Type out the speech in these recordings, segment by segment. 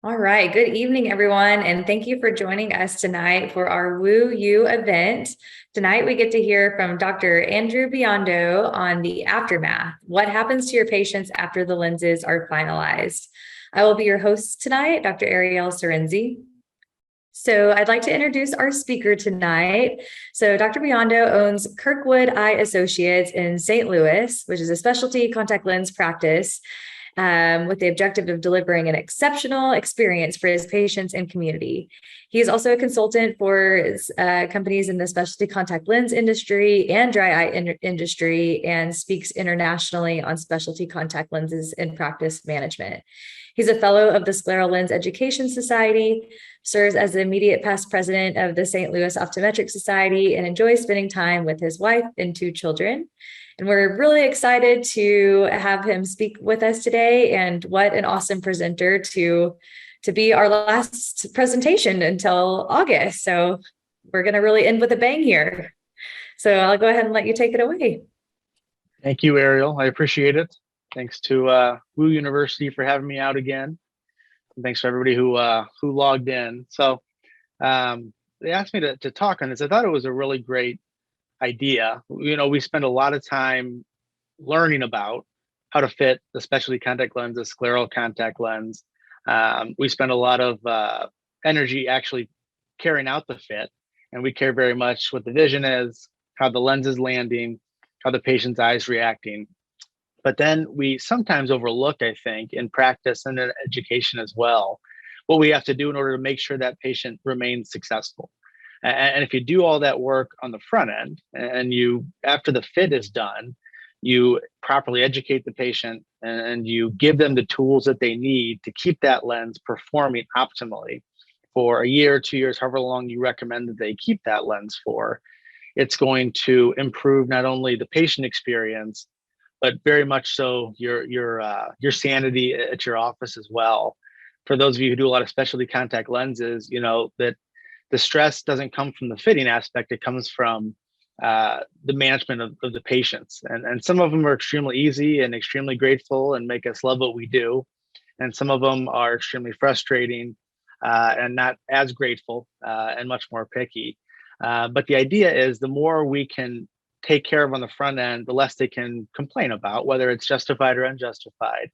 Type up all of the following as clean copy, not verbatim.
All right. Good evening, everyone. And thank you for joining us tonight for our Woo You event. Tonight, we get to hear from Dr. Andrew Biondo on the aftermath. What happens to your patients after the lenses are finalized? I will be your host tonight, Dr. Ariel Sorenzi. So I'd like to introduce our speaker tonight. So Dr. Biondo owns Kirkwood Eye Associates in St. Louis, which is a specialty contact lens practice with the objective of delivering an exceptional experience for his patients and community. He is also a consultant for companies in the specialty contact lens industry and dry eye industry, and speaks internationally on specialty contact lenses and practice management. He's a fellow of the Scleral Lens Education Society, serves as the immediate past president of the St. Louis Optometric Society, and enjoys spending time with his wife and 2 children. And we're really excited to have him speak with us today. And what an awesome presenter to be our last presentation until August. So we're going to really end with a bang here. So I'll go ahead and let you take it away. Thank you, Ariel. I appreciate it. Thanks to Woo University for having me out again. And thanks to everybody who logged in. So they asked me to talk on this. I thought it was a really great idea. We spend a lot of time learning about how to fit the specialty contact lens, the scleral contact lens. We spend a lot of energy actually carrying out the fit, and we care very much what the vision is, how the lens is landing, how the patient's eyes reacting. But then we sometimes overlook, I think, in practice and in education as well, what we have to do in order to make sure that patient remains successful. And if you do all that work on the front end, and you, after the fit is done, you properly educate the patient and you give them the tools that they need to keep that lens performing optimally for a year, 2 years, however long you recommend that they keep that lens for, it's going to improve not only the patient experience, but very much so your sanity at your office as well. For those of you who do a lot of specialty contact lenses, you know that the stress doesn't come from the fitting aspect. It comes from the management of the patients. And some of them are extremely easy and extremely grateful and make us love what we do. And some of them are extremely frustrating and not as grateful and much more picky. But the idea is the more we can take care of on the front end, the less they can complain about, whether it's justified or unjustified.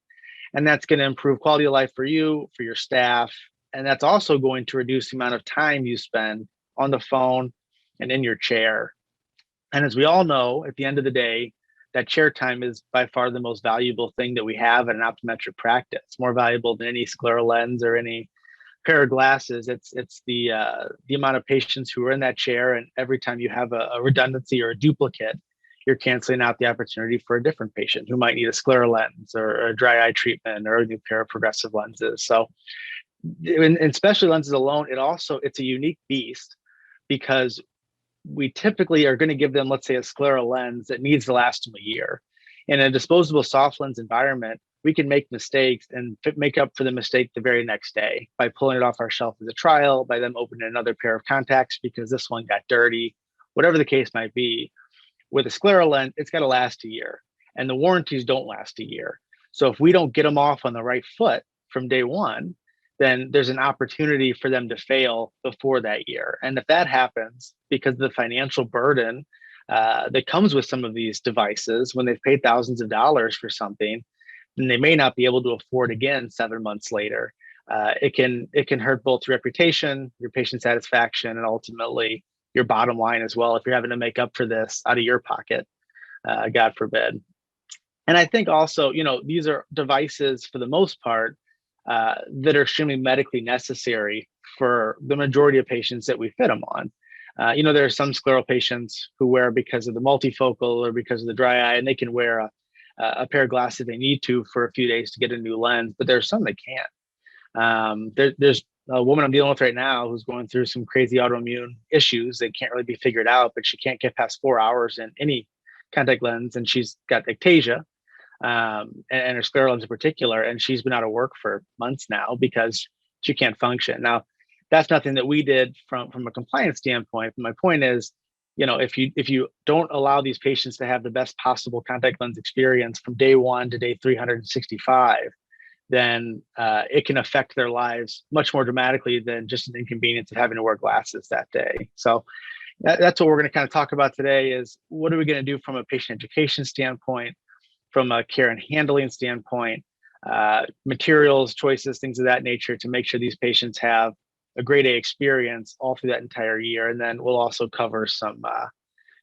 And that's going to improve quality of life for you, for your staff. And that's also going to reduce the amount of time you spend on the phone and in your chair. And as we all know, at the end of the day, that chair time is by far the most valuable thing that we have in an optometric practice, more valuable than any scleral lens or any pair of glasses. It's the amount of patients who are in that chair, and every time you have a redundancy or a duplicate, you're canceling out the opportunity for a different patient who might need a scleral lens or a dry eye treatment or a new pair of progressive lenses. So in specialty lenses alone, it's a unique beast because we typically are going to give them, let's say, a scleral lens that needs to last them a year. In a disposable soft lens environment, we can make mistakes and make up for the mistake the very next day by pulling it off our shelf as a trial, by them opening another pair of contacts because this one got dirty, whatever the case might be. With a scleral lens, it's got to last a year, and the warranties don't last a year. So if we don't get them off on the right foot from day one, then there's an opportunity for them to fail before that year. And if that happens, because of the financial burden that comes with some of these devices, when they've paid thousands of dollars for something, then they may not be able to afford again 7 months later. It can hurt both your reputation, your patient satisfaction, and ultimately your bottom line as well if you're having to make up for this out of your pocket, God forbid. And I think also, these are devices for the most part that are extremely medically necessary for the majority of patients that we fit them on. There are some scleral patients who wear because of the multifocal or because of the dry eye, and they can wear a pair of glasses they need to for a few days to get a new lens, but there's some that can't. There's a woman I'm dealing with right now who's going through some crazy autoimmune issues that can't really be figured out, but she can't get past 4 hours in any contact lens, and she's got ectasia. And her scleral lens in particular, and she's been out of work for months now because she can't function. Now, that's nothing that we did from a compliance standpoint. But my point is, if you don't allow these patients to have the best possible contact lens experience from day one to day 365, then it can affect their lives much more dramatically than just an inconvenience of having to wear glasses that day. So that's what we're going to kind of talk about today is what are we going to do from a patient education standpoint, from a care and handling standpoint, materials, choices, things of that nature to make sure these patients have a grade A experience all through that entire year. And then we'll also cover some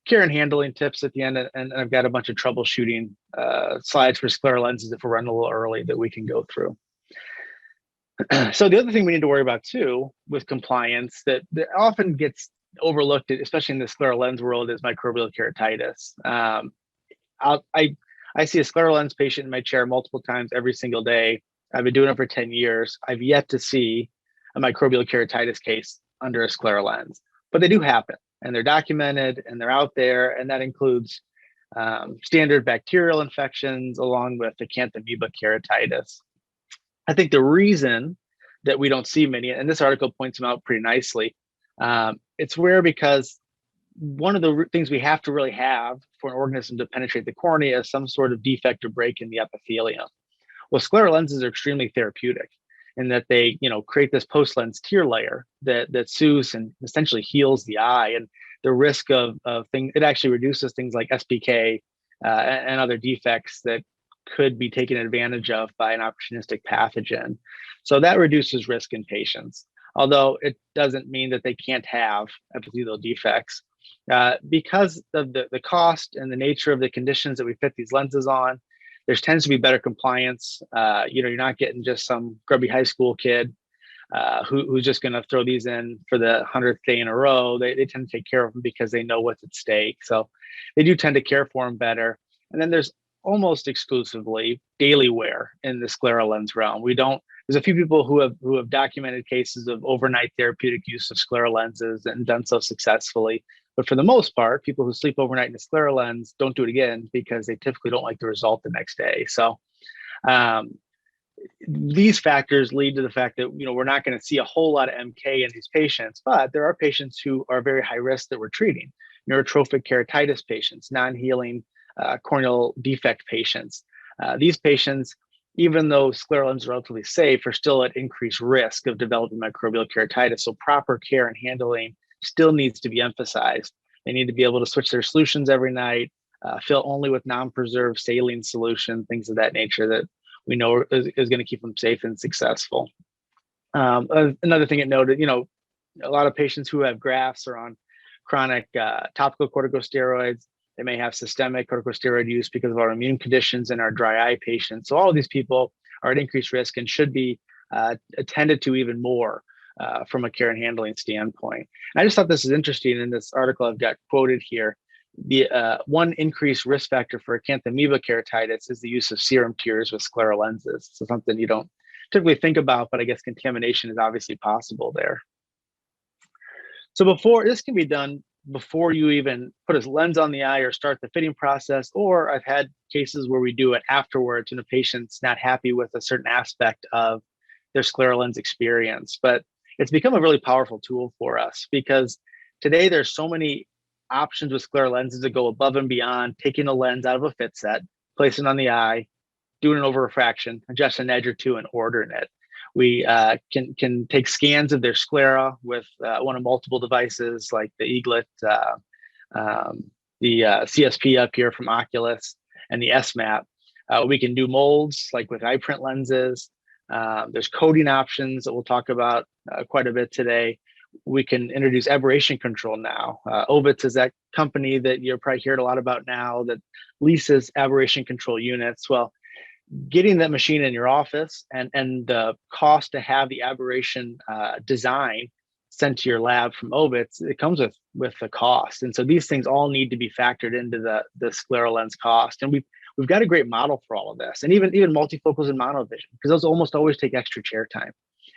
care and handling tips at the end. And I've got a bunch of troubleshooting slides for scleral lenses if we're running a little early that we can go through. So the other thing we need to worry about too with compliance that often gets overlooked, especially in the scleral lens world, is microbial keratitis. I see a scleral lens patient in my chair multiple times every single day. I've been doing it for 10 years. I've yet to see a microbial keratitis case under a scleral lens, but they do happen and they're documented and they're out there. And that includes standard bacterial infections along with acanthamoeba keratitis. I think the reason that we don't see many, and this article points them out pretty nicely, it's rare because one of the things we have to really have for an organism to penetrate the cornea is some sort of defect or break in the epithelium. Well, scleral lenses are extremely therapeutic in that they, create this post-lens tear layer that soothes and essentially heals the eye. And the risk of things, it actually reduces things like SPK and other defects that could be taken advantage of by an opportunistic pathogen. So that reduces risk in patients, although it doesn't mean that they can't have epithelial defects. Because of the cost and the nature of the conditions that we fit these lenses on, there tends to be better compliance. You're not getting just some grubby high school kid who's just going to throw these in for the 100th day in a row. They tend to take care of them because they know what's at stake. So they do tend to care for them better. And then there's almost exclusively daily wear in the scleral lens realm. There's a few people who have documented cases of overnight therapeutic use of scleral lenses and done so successfully. But for the most part, people who sleep overnight in a scleral lens don't do it again because they typically don't like the result the next day. So these factors lead to the fact that we're not going to see a whole lot of MK in these patients, but there are patients who are very high risk that we're treating. Neurotrophic keratitis patients, non-healing corneal defect patients. These patients, even though scleral lenses are relatively safe, are still at increased risk of developing microbial keratitis. So proper care and handling still needs to be emphasized. They need to be able to switch their solutions every night, fill only with non-preserved saline solution, things of that nature that we know is going to keep them safe and successful. Another thing it noted, a lot of patients who have grafts are on chronic topical corticosteroids. They may have systemic corticosteroid use because of our immune conditions and our dry eye patients. So all of these people are at increased risk and should be attended to even more from a care and handling standpoint. And I just thought this is interesting. In this article I've got quoted here, the one increased risk factor for acanthamoeba keratitis is the use of serum tears with scleral lenses. So something you don't typically think about, but I guess contamination is obviously possible there. So this can be done before you even put a lens on the eye or start the fitting process, or I've had cases where we do it afterwards when a patient's not happy with a certain aspect of their scleral lens experience. But it's become a really powerful tool for us because today there's so many options with scleral lenses that go above and beyond taking a lens out of a fit set, placing it on the eye, doing an over refraction, adjust an edge or two, and ordering it. We can take scans of their sclera with one of multiple devices like the eaglet, the CSP up here from Oculus, and the SMAP. We can do molds like with eye print lenses. There's coating options that we'll talk about quite a bit today. We can introduce aberration control now. Ovitz is that company that you're probably hearing a lot about now that leases aberration control units. Well, getting that machine in your office and the cost to have the aberration design sent to your lab from Ovitz, it comes with the cost. And so these things all need to be factored into the scleral lens cost. And we've got a great model for all of this, and even multifocals and monovision, because those almost always take extra chair time.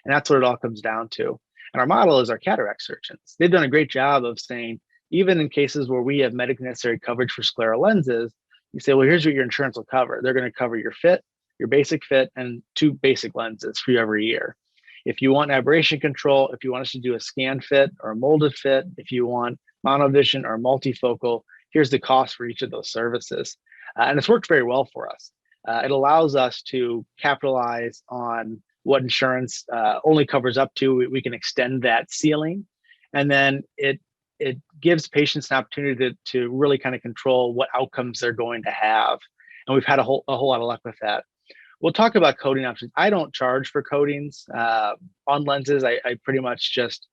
And that's what it all comes down to. And our model is our cataract surgeons. They've done a great job of saying, even in cases where we have medically necessary coverage for scleral lenses, you say, well, here's what your insurance will cover. They're going to cover your fit, your basic fit, and 2 basic lenses for you every year. If you want aberration control, if you want us to do a scan fit or a molded fit, if you want monovision or multifocal, here's the cost for each of those services. And it's worked very well for us. It allows us to capitalize on what insurance only covers up to. We can extend that ceiling, and then it gives patients an opportunity to really kind of control what outcomes they're going to have. And we've had a whole lot of luck with that. We'll talk about coding options. I don't charge for coatings on lenses. I pretty much just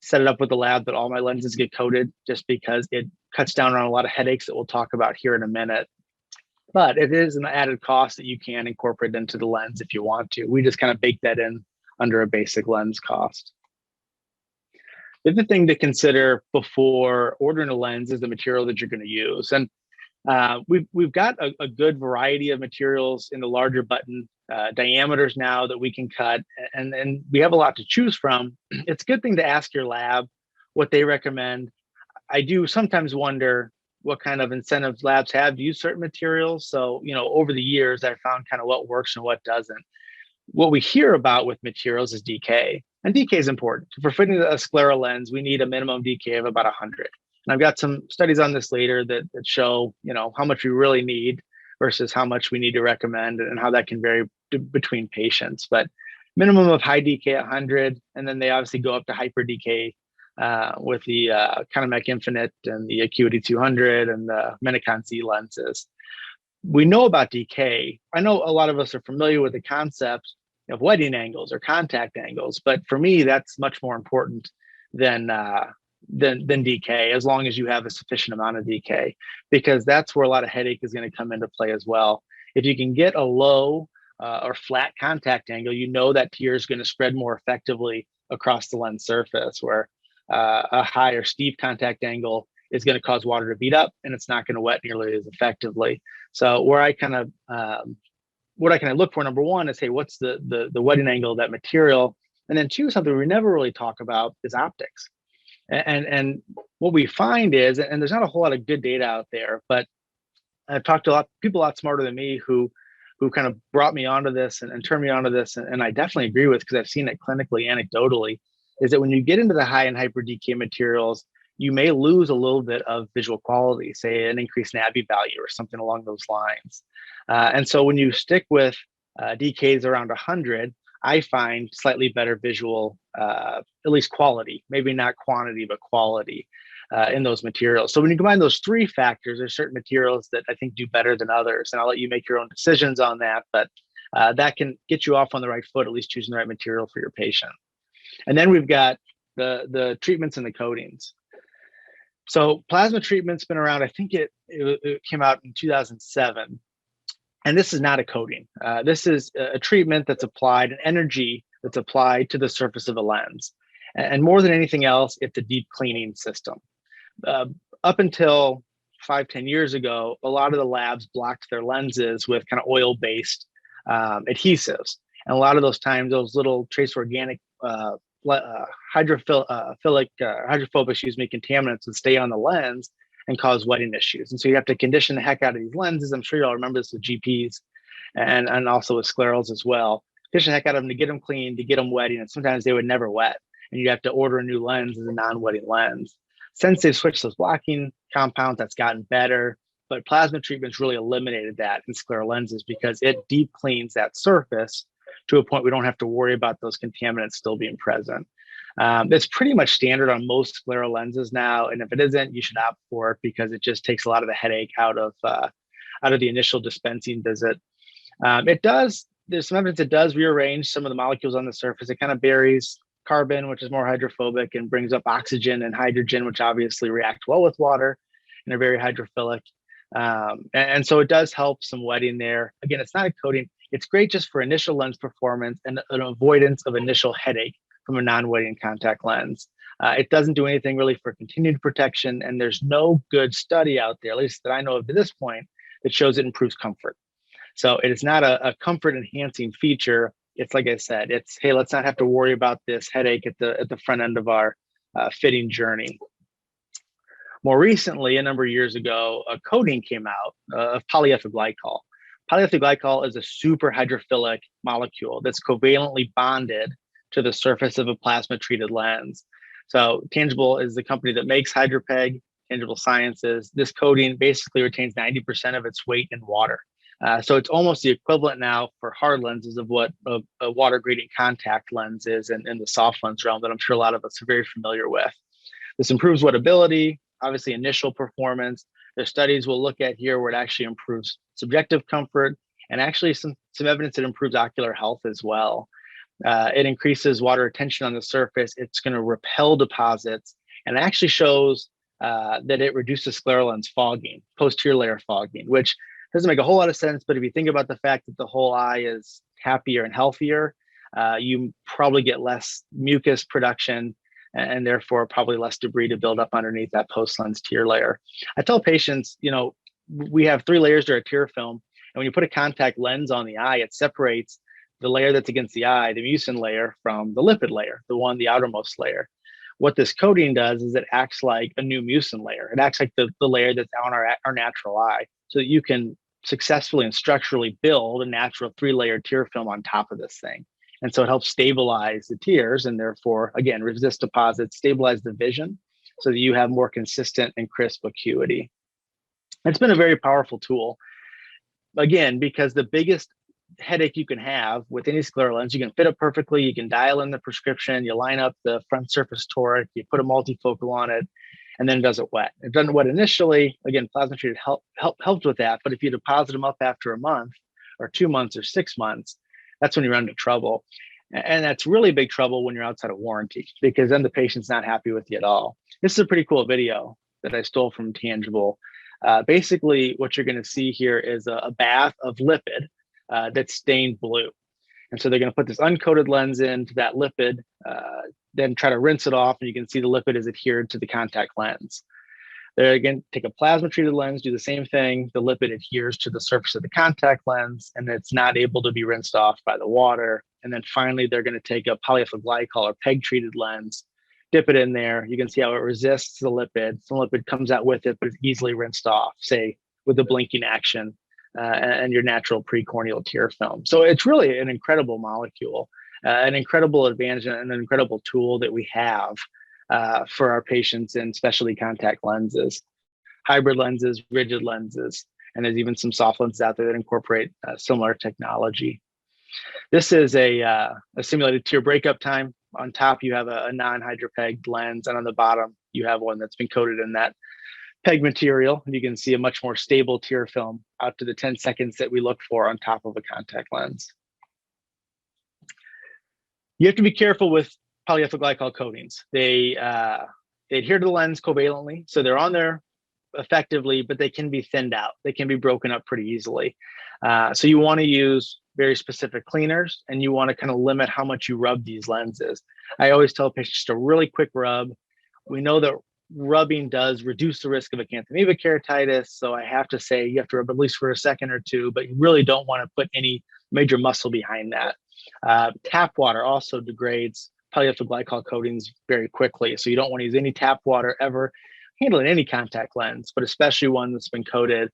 set it up with the lab that all my lenses get coated, just because it cuts down on a lot of headaches that we'll talk about here in a minute. But it is an added cost that you can incorporate into the lens if you want to. We just kind of bake that in under a basic lens cost. The other thing to consider before ordering a lens is the material that you're going to use. And we've got a good variety of materials in the larger button diameters now that we can cut, and we have a lot to choose from. It's a good thing to ask your lab what they recommend. I do sometimes wonder what kind of incentives labs have to use certain materials. So, over the years, I've found kind of what works and what doesn't. What we hear about with materials is decay, and decay is important. For fitting a sclera lens, we need a minimum decay of about 100. And I've got some studies on this later that show, how much we really need versus how much we need to recommend, and how that can vary between patients. But minimum of high decay 100, and then they obviously go up to hyper decay with the Economec Infinite and the Acuity 200 and the Menicon Z lenses. We know about decay. I know a lot of us are familiar with the concept of wetting angles or contact angles, but for me, that's much more important than decay, as long as you have a sufficient amount of decay, because that's where a lot of headache is going to come into play as well. If you can get a low or flat contact angle, that tear is going to spread more effectively across the lens surface, where a high or steep contact angle is going to cause water to beat up, and it's not going to wet nearly as effectively. So where I kind of what I kind of look for, number one, is, hey, what's the wetting angle of that material? And then two, something we never really talk about is optics. And what we find is, and there's not a whole lot of good data out there, but I've talked to people a lot smarter than me who kind of brought me onto this and turned me onto this, and I definitely agree with, because I've seen it clinically, anecdotally, is that when you get into the high and hyper decay materials, you may lose a little bit of visual quality, say an increased NABI value or something along those lines. And so when you stick with decays around 100, I find slightly better visual, at least quality, maybe not quantity, but quality in those materials. So when you combine those three factors, there's certain materials that I think do better than others, and I'll let you make your own decisions on that, but that can get you off on the right foot, at least choosing the right material for your patient. And then we've got the treatments and the coatings. So plasma treatment's been around, I think it came out in 2007. And this is not a coating. This is a treatment that's applied, an energy that's applied to the surface of a lens. And more than anything else, it's a deep cleaning system. Up until 5-10 years ago, a lot of the labs blocked their lenses with kind of oil-based adhesives. And a lot of those times, those little trace organic hydrophobic contaminants would stay on the lens and cause wetting issues. And so you have to condition the heck out of these lenses. I'm sure y'all remember this with GPs and also with sclerals as well. Condition the heck out of them to get them clean, to get them wetting, and sometimes they would never wet. And you have to order a new lens as a non-wetting lens. Since they've switched those blocking compounds, that's gotten better. But plasma treatments really eliminated that in scleral lenses, because it deep cleans that surface to a point we don't have to worry about those contaminants still being present. It's pretty much standard on most scleral lenses now, and if it isn't, you should opt for it, because it just takes a lot of the headache out of the initial dispensing visit. There's some evidence it does rearrange some of the molecules on the surface. It kind of buries carbon, which is more hydrophobic, and brings up oxygen and hydrogen, which obviously react well with water and are very hydrophilic. And so it does help some wetting there. Again, it's not a coating. It's great just for initial lens performance and an avoidance of initial headache from a non-wetting contact lens. It doesn't do anything really for continued protection, and there's no good study out there, at least that I know of to this point, that shows it improves comfort. So it is not a comfort enhancing feature. It's like I said, it's, hey, let's not have to worry about this headache at the front end of our fitting journey. More recently, a number of years ago, a coating came out of polyethyl glycol. Polyethyl glycol is a super hydrophilic molecule that's covalently bonded to the surface of a plasma treated lens. So Tangible is the company that makes HYDRA-PEG, Tangible Sciences. This coating basically retains 90% of its weight in water. So it's almost the equivalent now for hard lenses of what a water gradient contact lens is in the soft lens realm that I'm sure a lot of us are very familiar with. This improves wettability, obviously initial performance. There's studies we'll look at here where it actually improves subjective comfort and actually some evidence it improves ocular health as well. It increases water retention on the surface. It's going to repel deposits and actually shows that it reduces scleral lens fogging, posterior layer fogging, which doesn't make a whole lot of sense. But if you think about the fact that the whole eye is happier and healthier, you probably get less mucus production and therefore probably less debris to build up underneath that post-lens tear layer. I tell patients, we have 3 layers to our tear film. And when you put a contact lens on the eye, it separates the layer that's against the eye, the mucin layer, from the lipid layer, the outermost layer. What this coating does is it acts like a new mucin layer. It acts like the layer that's on our natural eye, so that you can successfully and structurally build a natural 3-layer tear film on top of this thing. And so it helps stabilize the tears and therefore, again, resist deposits, stabilize the vision so that you have more consistent and crisp acuity. It's been a very powerful tool. Again, because the biggest headache you can have with any scleral lens, you can fit it perfectly, you can dial in the prescription, you line up the front surface toric, you put a multifocal on it, and then it does it wet. It doesn't wet initially. Again, plasma treated helped with that. But if you deposit them up after a month or 2 months or 6 months, that's when you run into trouble. And that's really big trouble when you're outside of warranty, because then the patient's not happy with you at all. This is a pretty cool video that I stole from Tangible. Basically, what you're going to see here is a bath of lipid that's stained blue. And so they're going to put this uncoated lens into that lipid, then try to rinse it off, and you can see the lipid is adhered to the contact lens. They're again take a plasma treated lens, do the same thing. The lipid adheres to the surface of the contact lens, and it's not able to be rinsed off by the water. And then finally, they're going to take a polyethyl glycol or PEG treated lens, dip it in there. You can see how it resists the lipid. Some lipid comes out with it, but it's easily rinsed off, say with a blinking action and your natural precorneal tear film. So it's really an incredible molecule, an incredible advantage, and an incredible tool that we have for our patients in specialty contact lenses, hybrid lenses, rigid lenses, and there's even some soft lenses out there that incorporate similar technology. This is a simulated tear breakup time. On top, you have a non-HYDRA-PEG lens, and on the bottom, you have one that's been coated in that PEG material. And you can see a much more stable tear film out to the 10 seconds that we look for on top of a contact lens. You have to be careful with polyethyl glycol coatings. They adhere to the lens covalently, so they're on there effectively, but they can be thinned out. They can be broken up pretty easily. So you want to use very specific cleaners, and you want to kind of limit how much you rub these lenses. I always tell patients just a really quick rub. We know that rubbing does reduce the risk of acanthamoeba keratitis, so I have to say you have to rub at least for a second or two, but you really don't want to put any major muscle behind that. Tap water also degrades polyethyl glycol coatings very quickly, so you don't want to use any tap water ever handling any contact lens, but especially one that's been coated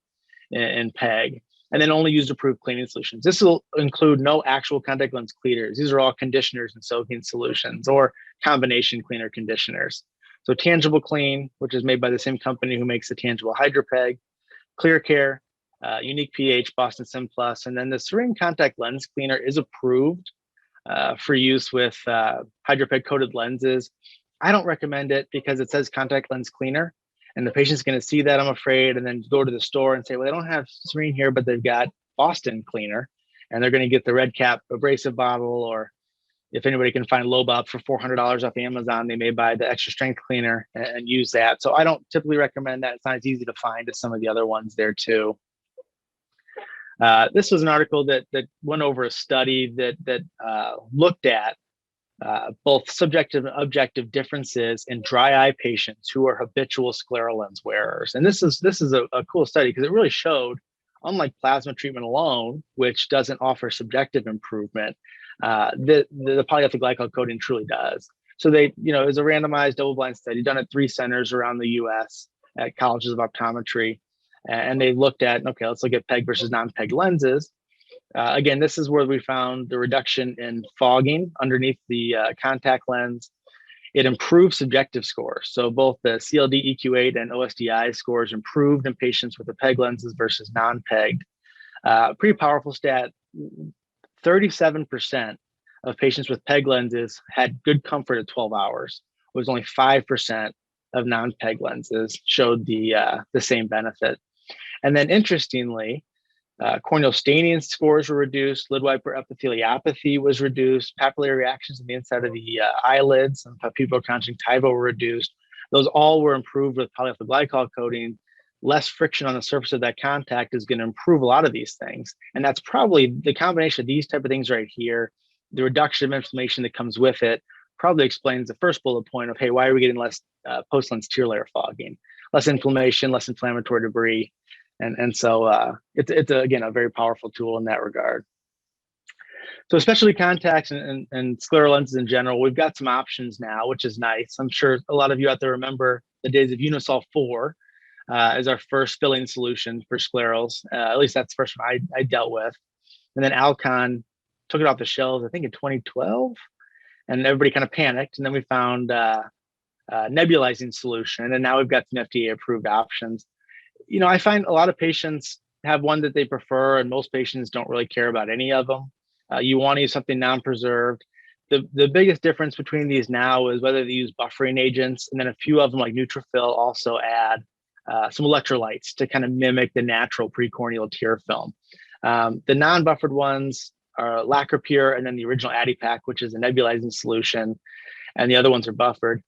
in PEG. And then only use approved cleaning solutions. This will include no actual contact lens cleaners. These are all conditioners and soaking solutions or combination cleaner conditioners. So Tangible Clean, which is made by the same company who makes the Tangible HYDRA-PEG, Clear Care, Unique pH, Boston Sim Plus, and then the Serene Contact Lens Cleaner is approved for use with HYDRA-PEG coated lenses. I don't recommend it because it says contact lens cleaner, and the patient's going to see that, I'm afraid, and then go to the store and say, well, they don't have Serene here, but they've got Boston Cleaner, and they're going to get the red cap abrasive bottle, or if anybody can find Lobop for $400 off Amazon, they may buy the extra strength cleaner and use that. So I don't typically recommend that. It's not as easy to find as some of the other ones there too. This was an article that went over a study that looked at both subjective and objective differences in dry eye patients who are habitual scleral lens wearers. And this is a cool study because it really showed, unlike plasma treatment alone, which doesn't offer subjective improvement, the polyethyl glycol coating truly does. So they, it was a randomized double-blind study done at 3 centers around the US at colleges of optometry. And they looked at, okay, let's look at PEG versus non-PEG lenses. Again, this is where we found the reduction in fogging underneath the contact lens. It improved subjective scores. So both the CLD EQ8 and OSDI scores improved in patients with the PEG lenses versus non-PEG. Pretty powerful stat. 37% of patients with PEG lenses had good comfort at 12 hours. It was only 5% of non-PEG lenses showed the same benefit. And then interestingly, corneal staining scores were reduced, lid wiper epitheliopathy was reduced, papillary reactions on the inside of the eyelids and palpebral conjunctiva were reduced. Those all were improved with polyethyl glycol coating. Less friction on the surface of that contact is going to improve a lot of these things. And that's probably the combination of these type of things right here, the reduction of inflammation that comes with it, probably explains the first bullet point of, hey, why are we getting less post-lens tear layer fogging? Less inflammation, less inflammatory debris. And so it's again, a very powerful tool in that regard. So specialty contacts and scleral lenses in general, we've got some options now, which is nice. I'm sure a lot of you out there remember the days of Unisol 4 as our first filling solution for sclerals. At least that's the first one I dealt with. And then Alcon took it off the shelves, I think in 2012, and everybody kind of panicked. And then we found nebulizing solution, and now we've got some FDA approved options. You know, I find a lot of patients have one that they prefer, and most patients don't really care about any of them. You want to use something non-preserved. The biggest difference between these now is whether they use buffering agents, and then a few of them like neutrophil also add some electrolytes to kind of mimic the natural precorneal tear film. The non-buffered ones are Lacropure, and then the original Addipac, which is a nebulizing solution, and the other ones are buffered.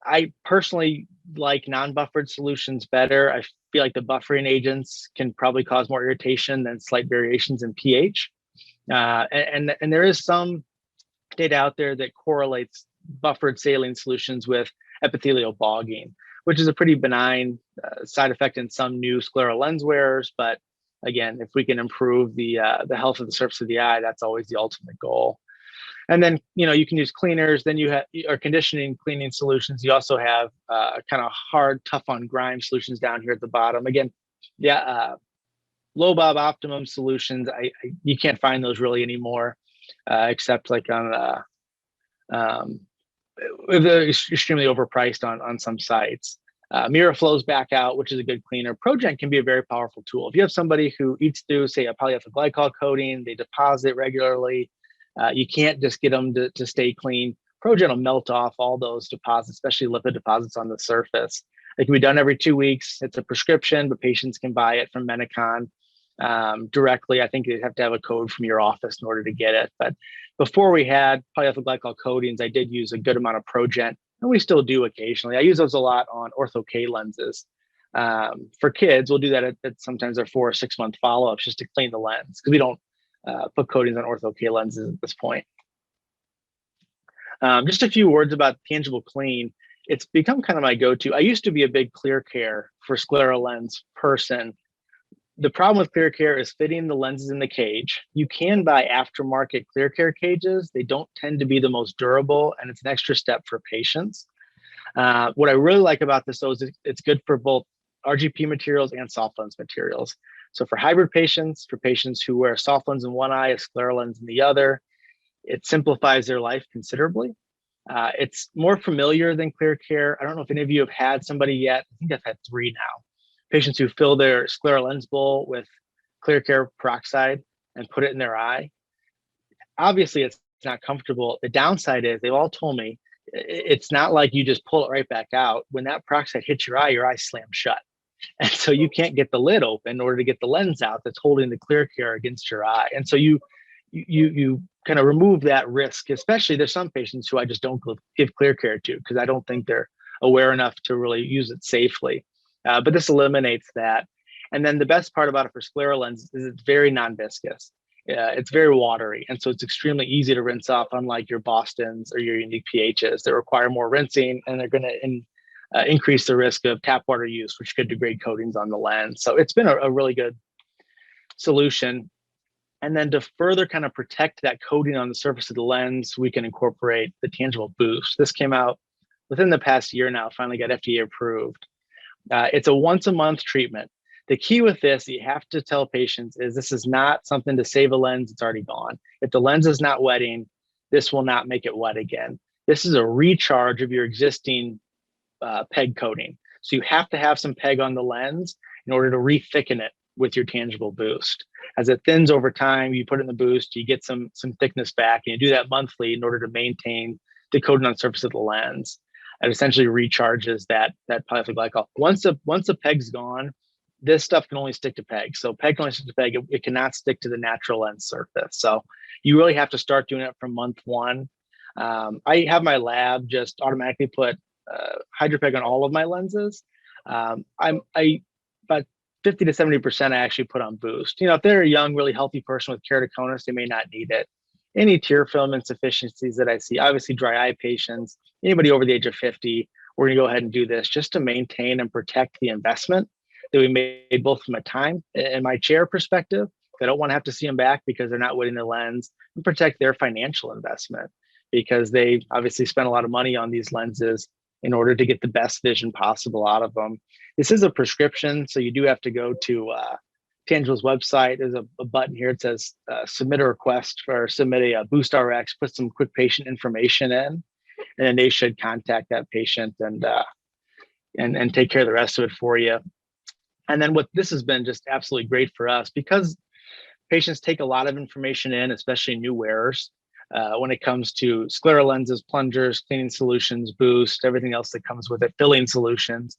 I personally like non-buffered solutions better. I feel like the buffering agents can probably cause more irritation than slight variations in pH. And there is some data out there that correlates buffered saline solutions with epithelial bogging, which is a pretty benign side effect in some new scleral lens wearers. But again, if we can improve the health of the surface of the eye, that's always the ultimate goal. And then, you know, you can use cleaners. Then you have or conditioning cleaning solutions. You also have kind of hard, tough on grime solutions down here at the bottom. Again, yeah, low Bob optimum solutions. You can't find those really anymore, except like on they're extremely overpriced on some sites. Mira flows back out, which is a good cleaner. ProGen can be a very powerful tool. If you have somebody who eats through, say, a polyethyl glycol coating, they deposit regularly. You can't just get them to stay clean. ProGen will melt off all those deposits, especially lipid deposits on the surface. It can be done every 2 weeks. It's a prescription, but patients can buy it from Menicon directly. I think they have to have a code from your office in order to get it. But before we had polyethyl glycol coatings, I did use a good amount of ProGen, and we still do occasionally. I use those a lot on ortho-K lenses. For kids, we'll do that at sometimes their 4 or 6 month follow-ups just to clean the lens, because we don't put coatings on ortho-K lenses at this point. Just a few words about tangible clean. It's become kind of my go-to. I used to be a big clear care for scleral lens person. The problem with clear care is fitting the lenses in the cage. You can buy aftermarket clear care cages. They don't tend to be the most durable, and it's an extra step for patients. What I really like about this, though, is it's good for both RGP materials and soft lens materials. So for hybrid patients, for patients who wear a soft lens in one eye, a scleral lens in the other, it simplifies their life considerably. It's more familiar than clear care. I don't know if any of you have had somebody yet. I think I've had 3 now. Patients who fill their scleral lens bowl with clear care peroxide and put it in their eye. Obviously, it's not comfortable. The downside is they've all told me it's not like you just pull it right back out. When that peroxide hits your eye slams shut. And so you can't get the lid open in order to get the lens out that's holding the clear care against your eye. And so you kind of remove that risk, especially there's some patients who I just don't give clear care to because I don't think they're aware enough to really use it safely. But this eliminates that. And then the best part about it for scleral lenses is it's very non-viscous. It's very watery. And so it's extremely easy to rinse off, unlike your Bostons or your unique PHs that require more rinsing, and they're going to increase the risk of tap water use, which could degrade coatings on the lens. So it's been a really good solution. And then to further kind of protect that coating on the surface of the lens, we can incorporate the tangible boost. This came out within the past year now, finally got FDA approved. It's a once a month treatment. The key with this, you have to tell patients, is this is not something to save a lens, it's already gone. If the lens is not wetting, this will not make it wet again. This is a recharge of your existing PEG coating. So you have to have some PEG on the lens in order to re-thicken it with your tangible boost. As it thins over time, you put it in the boost, you get some thickness back, and you do that monthly in order to maintain the coating on the surface of the lens. It essentially recharges that polyethylene glycol. Once a PEG's gone, this stuff can only stick to PEG. So PEG can only stick to PEG. It cannot stick to the natural lens surface. So you really have to start doing it from month one. I have my lab just automatically put HYDRA-PEG on all of my lenses. About 50 to 70% I actually put on boost. If they're a young, really healthy person with keratoconus, they may not need it. Any tear film insufficiencies that I see, obviously dry eye patients, anybody over the age of 50, we're gonna go ahead and do this just to maintain and protect the investment that we made, both from a time and my chair perspective. I don't want to have to see them back because they're not wetting their lens, and protect their financial investment because they obviously spent a lot of money on these lenses in order to get the best vision possible out of them. This is a prescription, so you do have to go to Tangible's website. There's a button here. It says submit a request or submit a Boost RX, put some quick patient information in, and then they should contact that patient and take care of the rest of it for you. And then what this has been just absolutely great for us, because patients take a lot of information in, especially new wearers, when it comes to scleral lenses, plungers, cleaning solutions, boost, everything else that comes with it, filling solutions.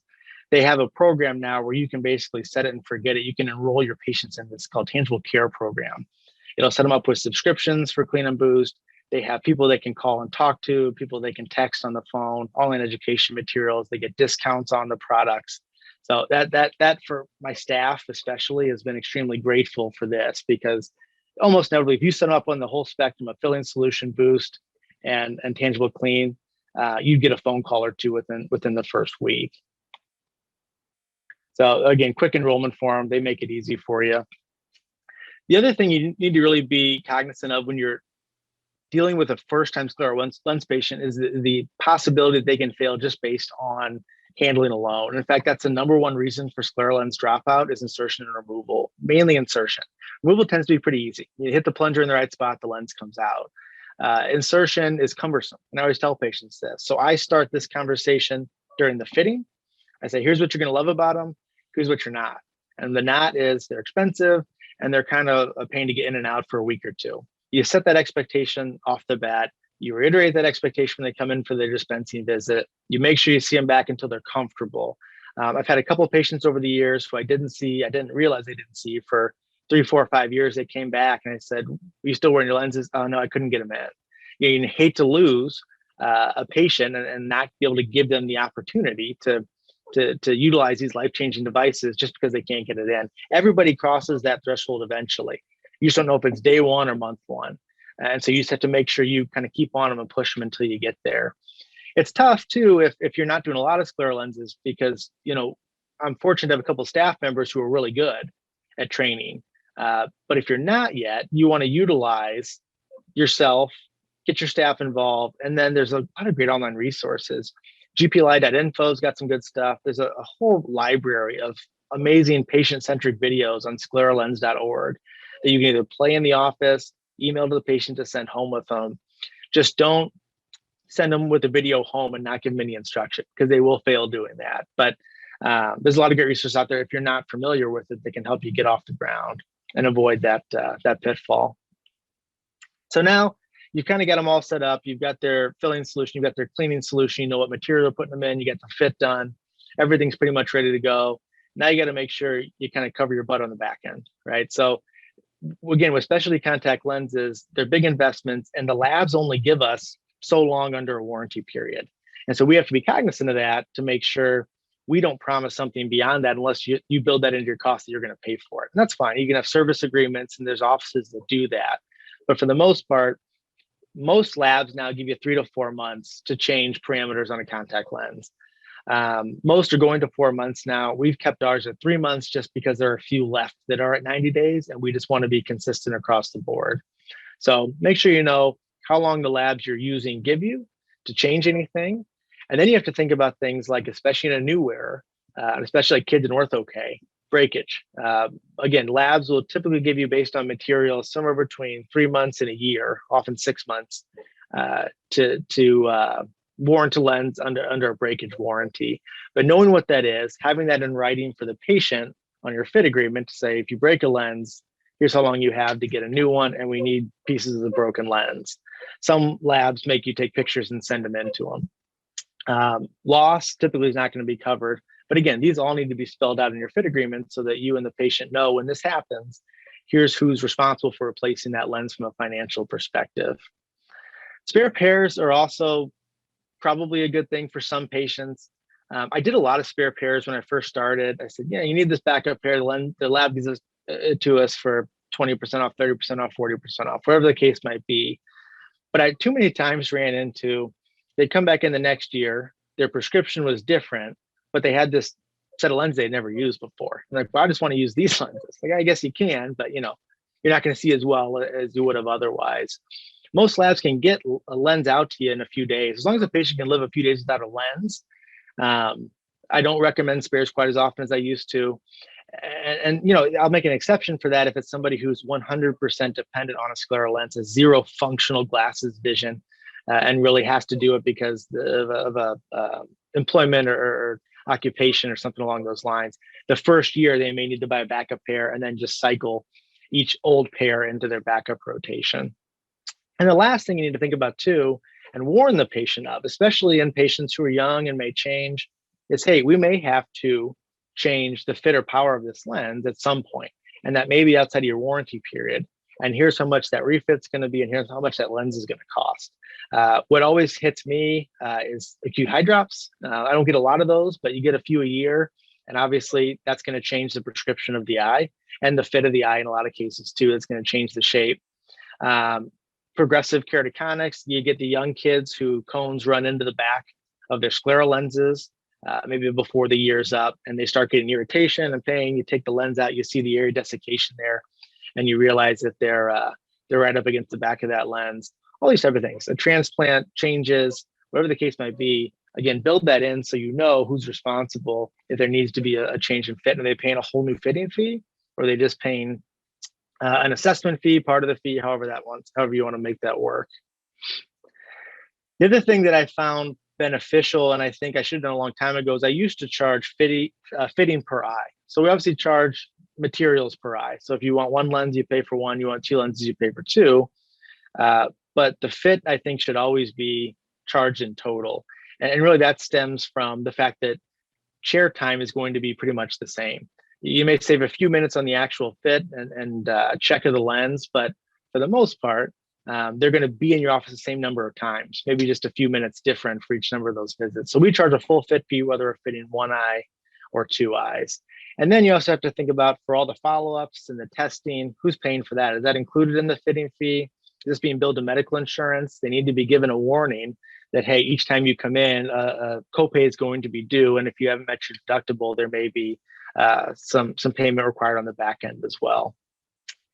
They have a program now where you can basically set it and forget it. You can enroll your patients in this called Tangible Care Program. It'll set them up with subscriptions for Clean and Boost. They have people they can call and talk to, people they can text on the phone, online education materials. They get discounts on the products. So that for my staff especially has been extremely grateful for this, because almost inevitably, if you set them up on the whole spectrum of filling solution, boost, and tangible clean, you'd get a phone call or two within the first week. So again, quick enrollment form, they make it easy for you. The other thing you need to really be cognizant of when you're dealing with a first-time scleral lens patient is the possibility that they can fail just based on handling alone. In fact, that's the number one reason for scleral lens dropout is insertion and removal, mainly insertion. Removal tends to be pretty easy. You hit the plunger in the right spot, the lens comes out. Insertion is cumbersome, and I always tell patients this. So I start this conversation during the fitting. I say, here's what you're gonna love about them, here's what you're not. And the not is they're expensive and they're kind of a pain to get in and out for a week or two. You set that expectation off the bat. You reiterate that expectation when they come in for their dispensing visit. You make sure you see them back until they're comfortable. I've had a couple of patients over the years who I didn't realize they didn't see for 3, 4, 5 years. They came back and I said, "Are you still wearing your lenses?" "Oh no, I couldn't get them in." You hate to lose a patient and not be able to give them the opportunity to utilize these life-changing devices just because they can't get it in. Everybody crosses that threshold eventually. You just don't know if it's day one or month one. And so you just have to make sure you kind of keep on them and push them until you get there. It's tough too if you're not doing a lot of scleral lenses, because I'm fortunate to have a couple of staff members who are really good at training. But if you're not yet, you want to utilize yourself, get your staff involved, and then there's a lot of great online resources. GPLI.info's got some good stuff. There's a whole library of amazing patient-centric videos on scleralens.org that you can either play in the office, email to the patient to send home with them. Just don't send them with a video home and not give them any instruction, because they will fail doing that. But there's a lot of great resources out there. If you're not familiar with it, they can help you get off the ground and avoid that pitfall. So now you've kind of got them all set up. You've got their filling solution, you've got their cleaning solution, you know what material they're putting them in, you get the fit done, everything's pretty much ready to go. Now you got to make sure you kind of cover your butt on the back end, right? So again, with specialty contact lenses, they're big investments, and the labs only give us so long under a warranty period. And so we have to be cognizant of that to make sure we don't promise something beyond that unless you build that into your cost that you're going to pay for it. And that's fine. You can have service agreements, and there's offices that do that. But for the most part, most labs now give you 3 to 4 months to change parameters on a contact lens. Most are going to 4 months now. We've kept ours at 3 months just because there are a few left that are at 90 days, and we just want to be consistent across the board. So make sure you know how long the labs you're using give you to change anything. And then you have to think about things like, especially in a new wearer, especially like kids in ortho-K, breakage. Again, labs will typically give you, based on materials, somewhere between 3 months and a year, often 6 months, to warrant a lens under a breakage warranty. But knowing what that is, having that in writing for the patient on your fit agreement to say, if you break a lens, here's how long you have to get a new one, and we need pieces of the broken lens. Some labs make you take pictures and send them into them. Loss typically is not going to be covered. But again, these all need to be spelled out in your fit agreement so that you and the patient know when this happens, here's who's responsible for replacing that lens from a financial perspective. Spare pairs are also probably a good thing for some patients. I did a lot of spare pairs when I first started. I said, yeah, you need this backup pair. The lab gives it to us for 20% off, 30% off, 40% off, whatever the case might be. But I too many times ran into, they'd come back in the next year, their prescription was different, but they had this set of lenses they'd never used before. I'm like, well, I just want to use these lenses. Like, I guess you can, but you're not going to see as well as you would have otherwise. Most labs can get a lens out to you in a few days. As long as the patient can live a few days without a lens. I don't recommend spares quite as often as I used to. And I'll make an exception for that if it's somebody who's 100% dependent on a scleral lens, has zero functional glasses vision, and really has to do it because of employment or occupation or something along those lines. The first year, they may need to buy a backup pair and then just cycle each old pair into their backup rotation. And the last thing you need to think about too, and warn the patient of, especially in patients who are young and may change, is, hey, we may have to change the fit or power of this lens at some point, and that may be outside of your warranty period. And here's how much that refit's going to be, and here's how much that lens is going to cost. What always hits me is acute eye drops. I don't get a lot of those, but you get a few a year, and obviously that's going to change the prescription of the eye and the fit of the eye in a lot of cases too. It's going to change the shape. Progressive keratoconics, you get the young kids who cones run into the back of their scleral lenses, maybe before the year's up, and they start getting irritation and pain. You take the lens out, you see the area desiccation there, and you realize that they're right up against the back of that lens. All these type of things, a transplant, changes, whatever the case might be. Again, build that in so you know who's responsible if there needs to be a change in fit. Are they paying a whole new fitting fee, or are they just paying an assessment fee, part of the fee, however you want to make that work. The other thing that I found beneficial, and I think I should have done a long time ago, is I used to charge fitting per eye. So we obviously charge materials per eye. So if you want one lens, you pay for one. You want two lenses, you pay for two. But the fit, I think, should always be charged in total. And really that stems from the fact that chair time is going to be pretty much the same. You may save a few minutes on the actual fit and check of the lens, but for the most part, they're going to be in your office the same number of times, maybe just a few minutes different for each number of those visits. So we charge a full fit fee, whether we're fitting one eye or two eyes. And then you also have to think about, for all the follow-ups and the testing, who's paying for that? Is that included in the fitting fee? Is this being billed to medical insurance? They need to be given a warning that, hey, each time you come in, a copay is going to be due. And if you haven't met your deductible, there may be some payment required on the back end as well.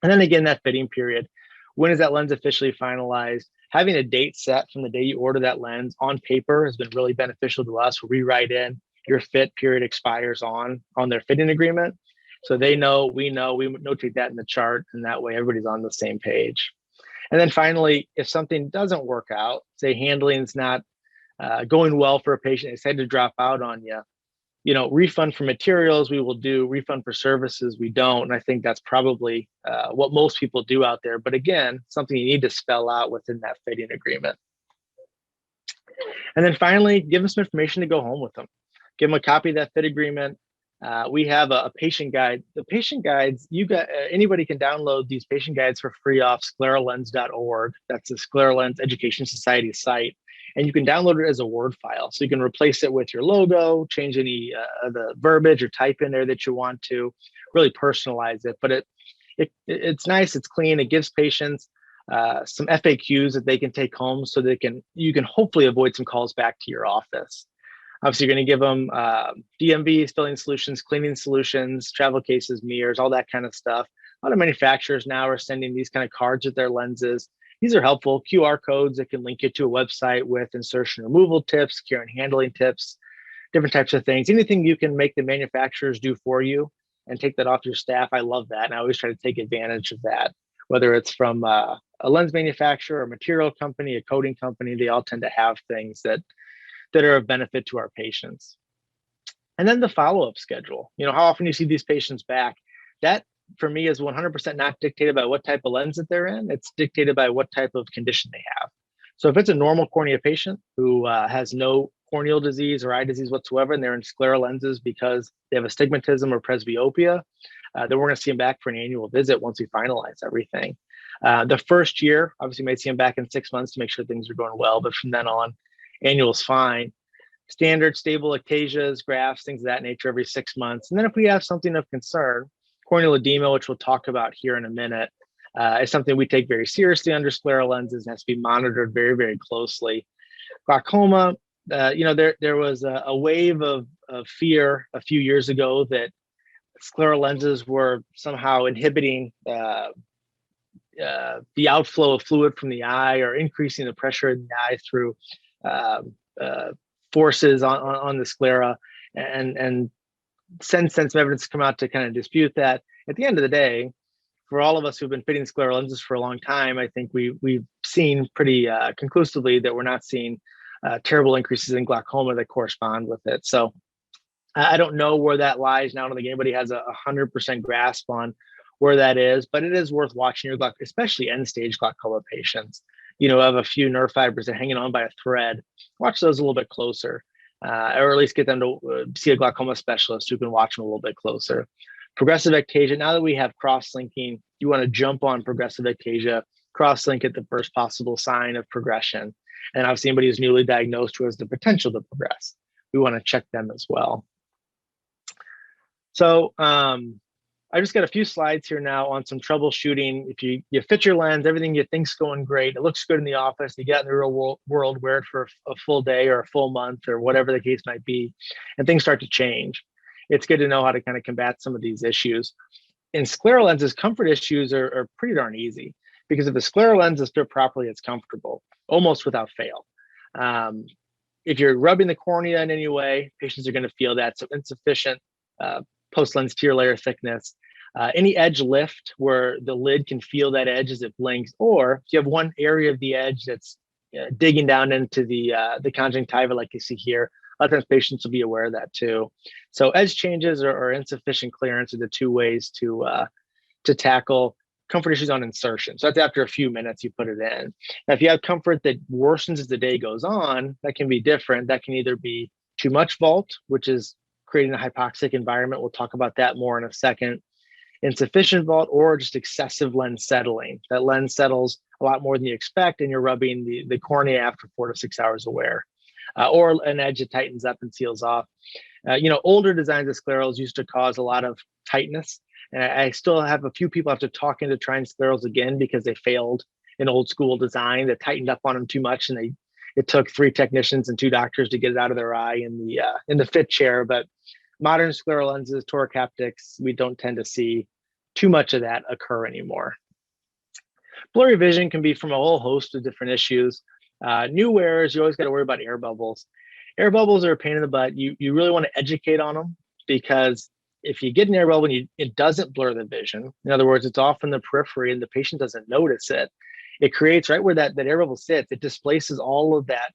And then again, that fitting period, when is that lens officially finalized? Having a date set from the day you order that lens on paper has been really beneficial to us. We write in your fit period expires on their fitting agreement. So they know, we notate that in the chart, and that way everybody's on the same page. And then finally, if something doesn't work out, say handling's not going well for a patient, they decide to drop out on you, refund for materials we will do, refund for services we don't. And I think that's probably what most people do out there. But again, something you need to spell out within that fitting agreement. And then finally, give them some information to go home with them. Give them a copy of that fit agreement. We have a patient guide. The patient guides, anybody can download these patient guides for free off scleralens.org. That's the Scleral Lens Education Society site. And you can download it as a Word file. So you can replace it with your logo, change any of the verbiage or type in there that you want to, really personalize it. But it's nice, it's clean, it gives patients some FAQs that they can take home so you can hopefully avoid some calls back to your office. Obviously, you're going to give them DMVs, filling solutions, cleaning solutions, travel cases, mirrors, all that kind of stuff. A lot of manufacturers now are sending these kind of cards with their lenses. These are helpful QR codes that can link you to a website with insertion removal tips, care and handling tips, different types of things. Anything you can make the manufacturers do for you and take that off your staff, I love that. And I always try to take advantage of that, whether it's from a lens manufacturer, a material company, a coating company. They all tend to have things that are of benefit to our patients. And then the follow-up schedule, how often you see these patients back, that for me is 100% not dictated by what type of lens that they're in. It's dictated by what type of condition they have. So if it's a normal cornea patient who has no corneal disease or eye disease whatsoever, and they're in scleral lenses because they have astigmatism or presbyopia, then we're going to see them back for an annual visit once we finalize everything. The first year, obviously, you might see them back in 6 months to make sure things are going well, but from then on, annual is fine. Standard stable ectasias, grafts, things of that nature every 6 months. And then if we have something of concern, corneal edema, which we'll talk about here in a minute, is something we take very seriously under scleral lenses and has to be monitored very, very closely. Glaucoma, there was a wave of fear a few years ago that scleral lenses were somehow inhibiting the outflow of fluid from the eye or increasing the pressure in the eye through forces on the sclera, and since some evidence come out to kind of dispute that. At the end of the day, for all of us who've been fitting scleral lenses for a long time, I think we've seen pretty conclusively that we're not seeing terrible increases in glaucoma that correspond with it. So I don't know where that lies now. I don't think anybody has a 100% grasp on where that is, but it is worth watching your glaucoma, especially end-stage glaucoma patients. Have a few nerve fibers that are hanging on by a thread. Watch those a little bit closer, or at least get them to see a glaucoma specialist who can watch them a little bit closer. Progressive ectasia, now that we have cross-linking, you want to jump on progressive ectasia, cross-link at the first possible sign of progression. And obviously anybody who's newly diagnosed who has the potential to progress, we want to check them as well. So I just got a few slides here now on some troubleshooting. If you fit your lens, everything you think's going great, it looks good in the office, you get in the real world, wear it for a full day or a full month or whatever the case might be, and things start to change. It's good to know how to kind of combat some of these issues. In scleral lenses, comfort issues are pretty darn easy, because if the scleral lens is fit properly, it's comfortable, almost without fail. If you're rubbing the cornea in any way, patients are going to feel that. So insufficient post-lens tear layer thickness, any edge lift where the lid can feel that edge as it blinks, or if you have one area of the edge that's digging down into the conjunctiva like you see here, a lot of times patients will be aware of that too. So edge changes or insufficient clearance are the two ways to tackle comfort issues on insertion. So that's after a few minutes you put it in. Now, if you have comfort that worsens as the day goes on, that can be different. That can either be too much vault, which is creating a hypoxic environment. We'll talk about that more in a second. Insufficient vault, or just excessive lens settling. That lens settles a lot more than you expect, and you're rubbing the cornea after 4 to 6 hours of wear. Or an edge that tightens up and seals off. Older designs of sclerals used to cause a lot of tightness. And I still have a few people have to talk into trying sclerals again because they failed an old school design that tightened up on them too much, and it took 3 technicians and 2 doctors to get it out of their eye in the fit chair. But modern scleral lenses, toric haptics, we don't tend to see too much of that occur anymore. Blurry vision can be from a whole host of different issues. New wearers, you always got to worry about air bubbles. Air bubbles are a pain in the butt. You really want to educate on them, because if you get an air bubble and it doesn't blur the vision, in other words, it's off in the periphery and the patient doesn't notice it, it creates right where that air bubble sits, it displaces all of that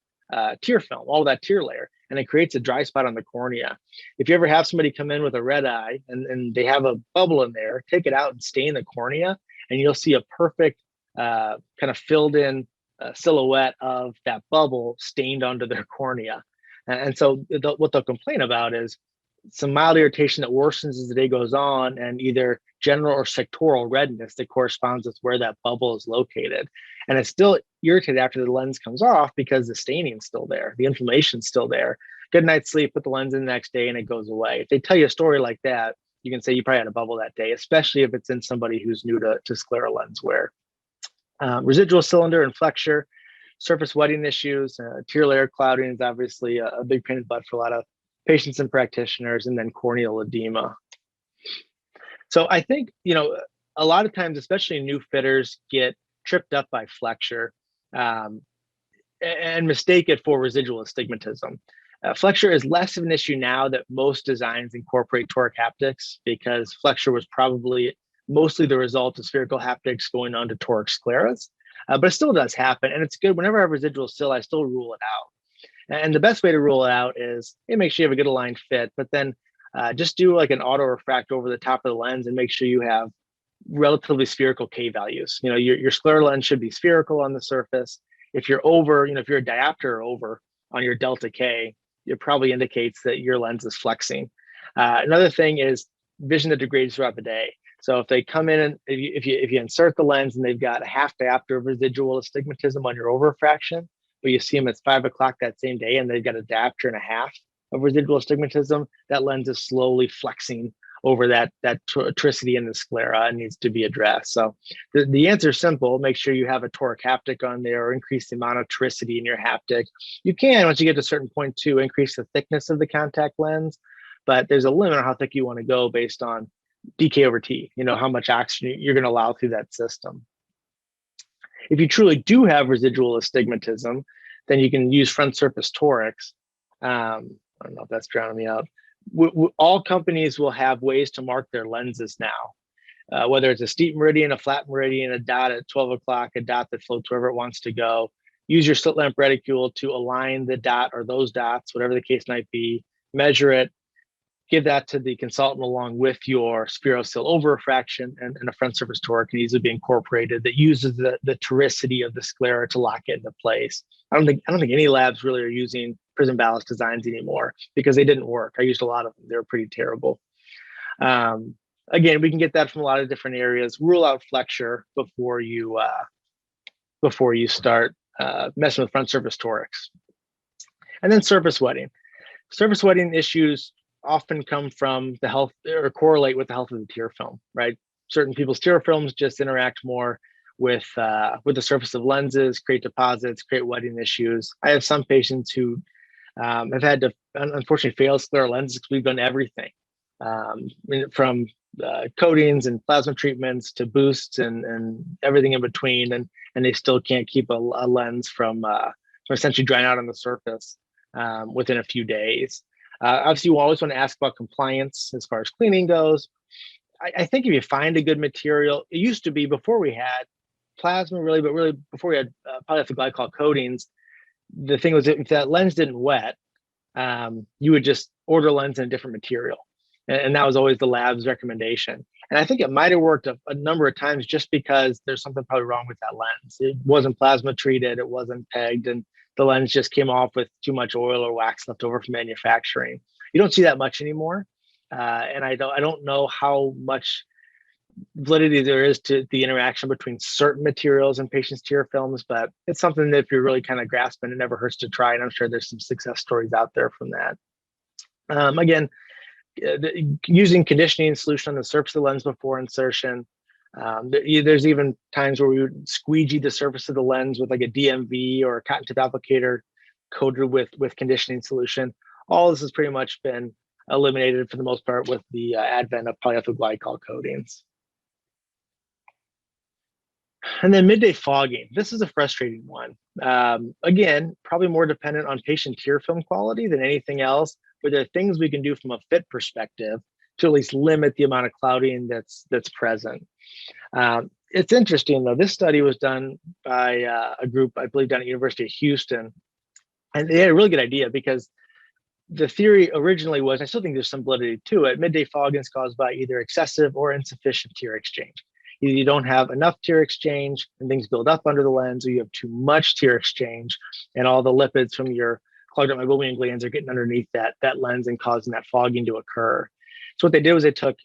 tear film, all of that tear layer, and it creates a dry spot on the cornea. If you ever have somebody come in with a red eye and they have a bubble in there, take it out and stain the cornea, and you'll see a perfect kind of filled in silhouette of that bubble stained onto their cornea. And so what they'll complain about is some mild irritation that worsens as the day goes on, and either general or sectoral redness that corresponds with where that bubble is located. And it's still irritated after the lens comes off because the staining's still there, the inflammation's still there. Good night's sleep, put the lens in the next day, and it goes away. If they tell you a story like that, you can say you probably had a bubble that day, especially if it's in somebody who's new to scleral lens wear. Residual cylinder and flexure, surface wetting issues, tear layer clouding is obviously a big pain in the butt for a lot of patients and practitioners, and then corneal edema. So I think, a lot of times, especially new fitters, get tripped up by flexure and mistake it for residual astigmatism. Flexure is less of an issue now that most designs incorporate toric haptics, because flexure was probably mostly the result of spherical haptics going on to toric scleras, but it still does happen. And it's good whenever I have residual sil, I still rule it out. And the best way to rule it out is make sure you have a good aligned fit, but then just do like an auto refract over the top of the lens and make sure you have relatively spherical K values. Your scleral lens should be spherical on the surface. If you're over, if you're a diopter over on your delta K, it probably indicates that your lens is flexing. Another thing is vision that degrades throughout the day. So if they come in and if you insert the lens and they've got a half diopter of residual astigmatism on your over-refraction, but you see them at 5 o'clock that same day and they've got a diopter and a half of residual astigmatism, that lens is slowly flexing over that toricity in the sclera and needs to be addressed. So the answer is simple. Make sure you have a toric haptic on there or increase the amount of toricity in your haptic. You can, once you get to a certain point too, increase the thickness of the contact lens, but there's a limit on how thick you want to go based on dk over T, how much oxygen you're going to allow through that system. If you truly do have residual astigmatism, then you can use front surface torics. I don't know if that's drowning me out. All companies will have ways to mark their lenses now, whether it's a steep meridian, a flat meridian, a dot at 12 o'clock, a dot that floats wherever it wants to go. Use your slit lamp reticule to align the dot or those dots, whatever the case might be, measure it, give that to the consultant along with your spherocell over refraction, and a front surface toric can easily be incorporated that uses the toricity of the sclera to lock it into place. I don't think any labs really are using prism ballast designs anymore because they didn't work. I used a lot of them. They were pretty terrible. Again, we can get that from a lot of different areas. Rule out flexure before you start messing with front surface torics. And then surface wetting. Surface wetting issues often come from the health or correlate with the health of the tear film, right? Certain people's tear films just interact more with the surface of lenses, create deposits, create wetting issues. I have some patients who have had to unfortunately fail scleral lenses because we've done everything from coatings and plasma treatments to boosts and everything in between, and they still can't keep a lens from essentially drying out on the surface within a few days. Obviously, you always want to ask about compliance as far as cleaning goes. I think if you find a good material, it used to be before we had plasma, but really before we had polyethylene glycol coatings, the thing was if that lens didn't wet, you would just order a lens in a different material. And that was always the lab's recommendation. And I think it might have worked a number of times just because there's something probably wrong with that lens. It wasn't plasma treated, it wasn't pegged, and the lens just came off with too much oil or wax left over from manufacturing. You don't see that much anymore. And I don't know how much validity there is to the interaction between certain materials and patients' tear films, but it's something that if you're really kind of grasping, it never hurts to try. And I'm sure there's some success stories out there from that. Again, using conditioning solution on the surface of the lens before insertion. There's even times where we would squeegee the surface of the lens with like a DMV or a cotton tip applicator coated with conditioning solution. All this has pretty much been eliminated for the most part with the advent of polyethyl glycol coatings. And then midday fogging. This is a frustrating one. Again, probably more dependent on patient tear film quality than anything else, but there are things we can do from a fit perspective to at least limit the amount of clouding that's present. It's interesting though, this study was done by a group, I believe, down at University of Houston, and they had a really good idea because the theory originally was, I still think there's some validity to it, midday fogging is caused by either excessive or insufficient tear exchange. Either you don't have enough tear exchange and things build up under the lens, or you have too much tear exchange and all the lipids from your clogged up meibomian glands are getting underneath that lens and causing that fogging to occur. So what they did was they took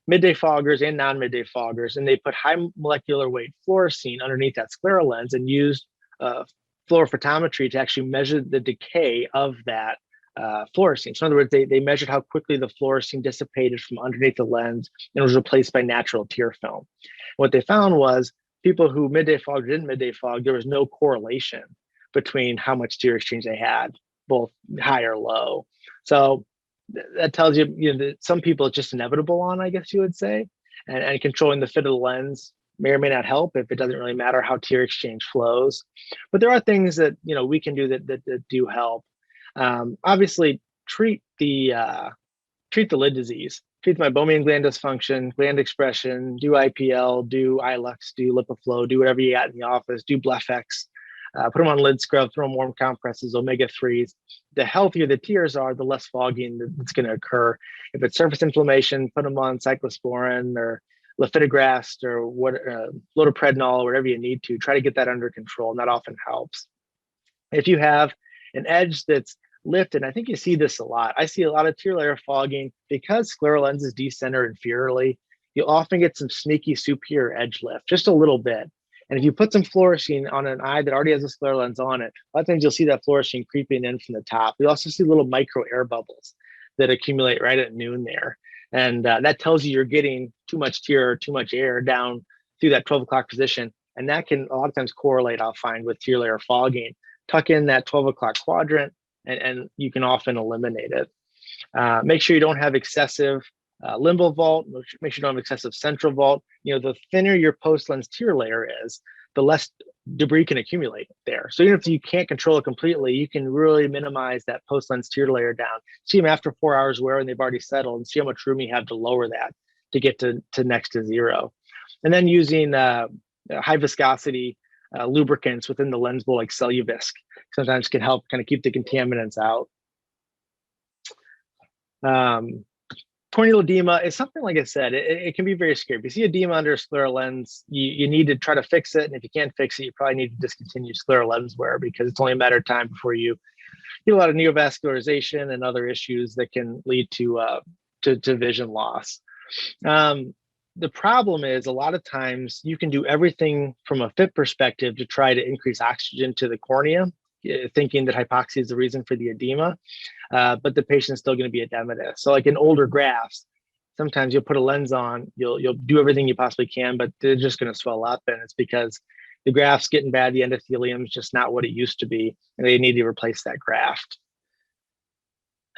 midday foggers and non-midday foggers, and they put high molecular weight fluorescein underneath that scleral lens and used fluorophotometry to actually measure the decay of that fluorescein. So in other words, they measured how quickly the fluorescein dissipated from underneath the lens and was replaced by natural tear film. What they found was people who midday fogged or didn't midday fog, there was no correlation between how much tear exchange they had, both high or low. So that tells you, that some people it's just inevitable on, I guess you would say, and controlling the fit of the lens may or may not help if it doesn't really matter how tear exchange flows. But there are things that we can do that do help. Obviously, treat the lid disease, treat the meibomian gland dysfunction, gland expression, do IPL, do iLux, do LipiFlow, do whatever you got in the office, do BlephX. Put them on lid scrub, throw them warm compresses, omega-3s. The healthier the tears are, the less fogging that's going to occur. If it's surface inflammation, put them on cyclosporin or lifitegrast or loteprednol, whatever you need to. Try to get that under control, and that often helps. If you have an edge that's lifted, I think you see this a lot. I see a lot of tear layer fogging because scleral lenses decenter inferiorly. You'll often get some sneaky superior edge lift, just a little bit. And if you put some fluorescein on an eye that already has a scleral lens on it, a lot of times you'll see that fluorescein creeping in from the top. You also see little micro air bubbles that accumulate right at noon there. And that tells you you're getting too much tear or too much air down through that 12 o'clock position. And that can a lot of times correlate, I'll find, with tear layer fogging. Tuck in that 12 o'clock quadrant, and you can often eliminate it. Make sure you don't have excessive limbal vault. Make sure you don't have excessive central vault. The thinner your post-lens tear layer is, the less debris can accumulate there. So even if you can't control it completely, you can really minimize that post-lens tear layer down. See them after 4 hours wear and they've already settled, and see how much room you have to lower that to get to next to zero. And then using high viscosity lubricants within the lens bowl, like Celluvisc, sometimes can help kind of keep the contaminants out. Corneal edema is something, like I said, it can be very scary. If you see edema under a scleral lens, you need to try to fix it. And if you can't fix it, you probably need to discontinue scleral lens wear, because it's only a matter of time before you get a lot of neovascularization and other issues that can lead to vision loss. The problem is, a lot of times you can do everything from a fit perspective to try to increase oxygen to the cornea, thinking that hypoxia is the reason for the edema, but the patient's still going to be edematous. So like in older grafts, sometimes you'll put a lens on, you'll do everything you possibly can, but they're just going to swell up, and it's because the graft's getting bad, the endothelium is just not what it used to be, and they need to replace that graft.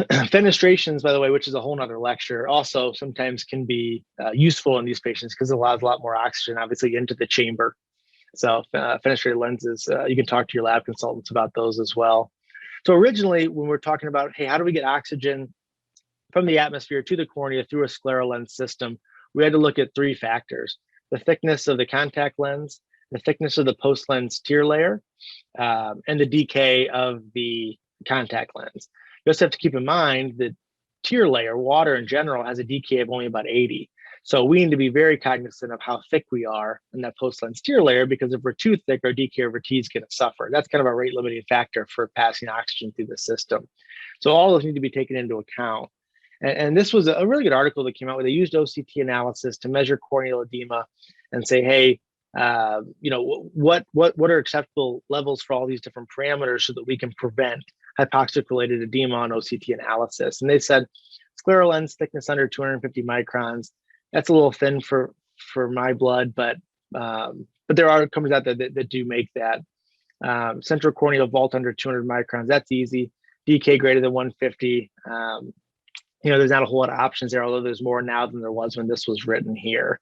Fenestrations, by the way, which is a whole nother lecture, also sometimes can be useful in these patients because it allows a lot more oxygen, obviously, into the chamber. So fenestrated lenses, you can talk to your lab consultants about those as well. So originally, when we're talking about, hey, how do we get oxygen from the atmosphere to the cornea through a scleral lens system, we had to look at three factors: the thickness of the contact lens, the thickness of the post-lens tear layer, and the decay of the contact lens. You also have to keep in mind that tear layer, water in general, has a decay of only about 80. So we need to be very cognizant of how thick we are in that post-lens tear layer, because if we're too thick, our decay over T is going to suffer. That's kind of a rate limiting factor for passing oxygen through the system. So all those need to be taken into account. And this was a really good article that came out where they used OCT analysis to measure corneal edema and say, hey, what are acceptable levels for all these different parameters so that we can prevent hypoxic-related edema on OCT analysis. And they said scleral lens thickness under 250 microns. That's a little thin for my blood, but there are companies out there that do make that. Central corneal vault under 200 microns, that's easy. DK greater than 150. There's not a whole lot of options there, although there's more now than there was when this was written here.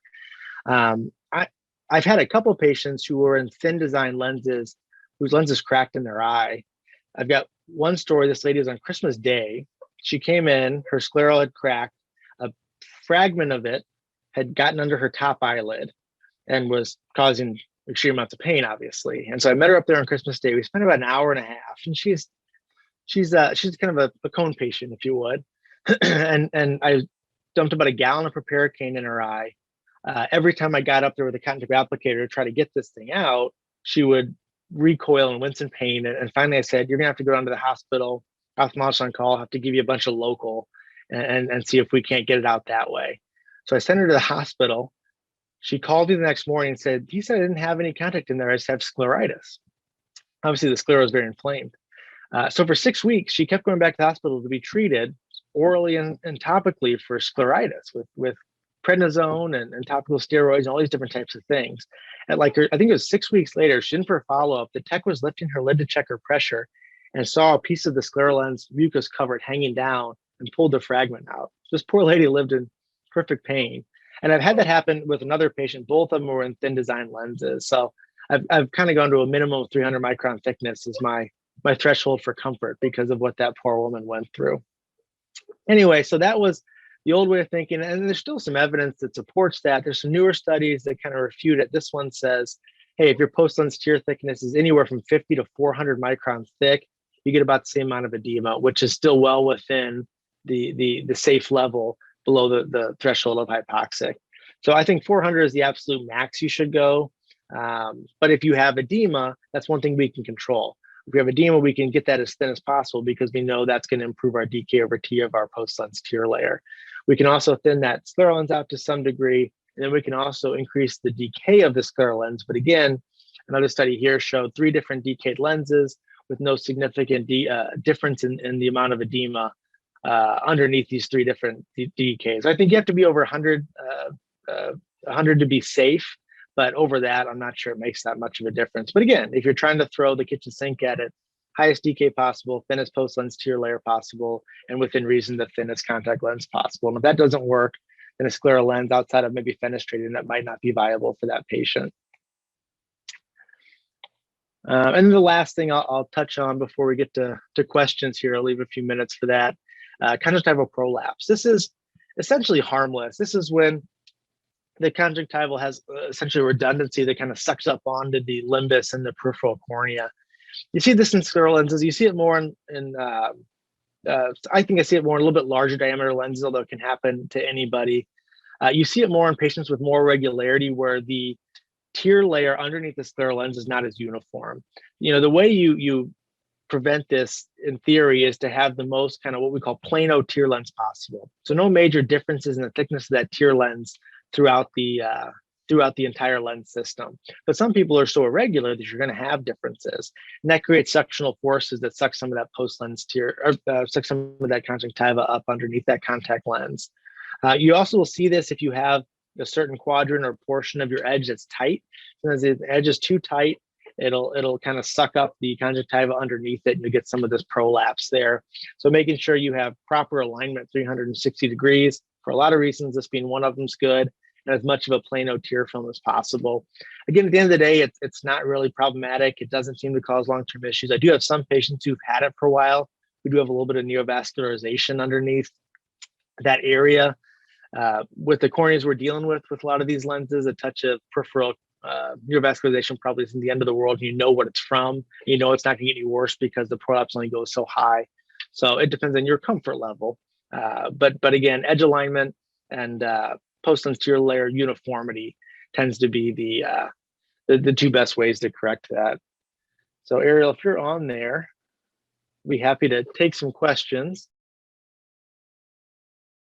I've had a couple of patients who were in thin design lenses whose lenses cracked in their eye. I've got one story. This lady was on Christmas Day. She came in, her scleral had cracked. A fragment of it had gotten under her top eyelid and was causing extreme amounts of pain, obviously. And so I met her up there on Christmas Day. We spent about an hour and a half, and she's kind of a cone patient, if you would. and I dumped about a gallon of proparacaine in her eye. Every time I got up there with a cotton tube applicator to try to get this thing out, she would recoil and wince in pain. And finally I said, you're gonna have to go down to the hospital, ophthalmologist on call, have to give you a bunch of local and see if we can't get it out that way. So I sent her to the hospital. She called me the next morning and said, he said I didn't have any contact in there, I just have scleritis. Obviously the sclera is very inflamed. So for 6 weeks, she kept going back to the hospital to be treated orally and topically for scleritis with prednisone and topical steroids and all these different types of things. And I think it was 6 weeks later, she didn't for a follow-up, the tech was lifting her lid to check her pressure and saw a piece of the scleral lens mucus covered hanging down and pulled the fragment out. This poor lady lived in perfect pain. And I've had that happen with another patient. Both of them were in thin design lenses. So I've kind of gone to a minimum of 300 micron thickness as my threshold for comfort because of what that poor woman went through. Anyway, so that was the old way of thinking. And there's still some evidence that supports that. There's some newer studies that kind of refute it. This one says, hey, if your post-lens tear thickness is anywhere from 50 to 400 microns thick, you get about the same amount of edema, which is still well within the safe level below the threshold of hypoxic. So I think 400 is the absolute max you should go. But if you have edema, that's one thing we can control. If we have edema, we can get that as thin as possible because we know that's going to improve our DK over T of our post-lens tear layer. We can also thin that scleral lens out to some degree, and then we can also increase the DK of the scleral lens. But again, another study here showed 3 different DK'd lenses with no significant difference in the amount of edema underneath these 3 different DKs. I think you have to be over 100 to be safe. But over that, I'm not sure it makes that much of a difference. But again, if you're trying to throw the kitchen sink at it, highest DK possible, thinnest post-lens tear layer possible, and within reason, the thinnest contact lens possible. And if that doesn't work, then a scleral lens outside of maybe fenestrating, that might not be viable for that patient. And then the last thing I'll touch on before we get to questions here, I'll leave a few minutes for that, conjunctival prolapse. This is essentially harmless. This is when the conjunctival has essentially redundancy that kind of sucks up onto the limbus and the peripheral cornea. You see this in scleral lenses. You see it more in I think I see it more in a little bit larger diameter lenses, although it can happen to anybody. You see it more in patients with more regularity where the tear layer underneath the scleral lens is not as uniform. You know, the way you prevent this in theory is to have the most kind of what we call plano tear lens possible. So no major differences in the thickness of that tear lens throughout the entire lens system. But some people are so irregular that you're going to have differences, and that creates suctional forces that suck some of that post-lens tear, or suck some of that conjunctiva up underneath that contact lens. You also will see this if you have a certain quadrant or portion of your edge that's tight. As the edge is too tight, it'll kind of suck up the conjunctiva underneath it, and you get some of this prolapse there. So making sure you have proper alignment, 360 degrees. For a lot of reasons, this being one of them is good, and as much of a plano tear film as possible. Again, at the end of the day, it's not really problematic. It doesn't seem to cause long-term issues. I do have some patients who've had it for a while. We do have a little bit of neovascularization underneath that area. With the corneas we're dealing with a lot of these lenses, a touch of peripheral neovascularization probably isn't the end of the world. You know what it's from. You know it's not going to get any worse because the prolapse only goes so high. So it depends on your comfort level. But again, edge alignment and post-lens tear layer uniformity tends to be the 2 best ways to correct that. So Ariel, if you're on there, I'd be happy to take some questions.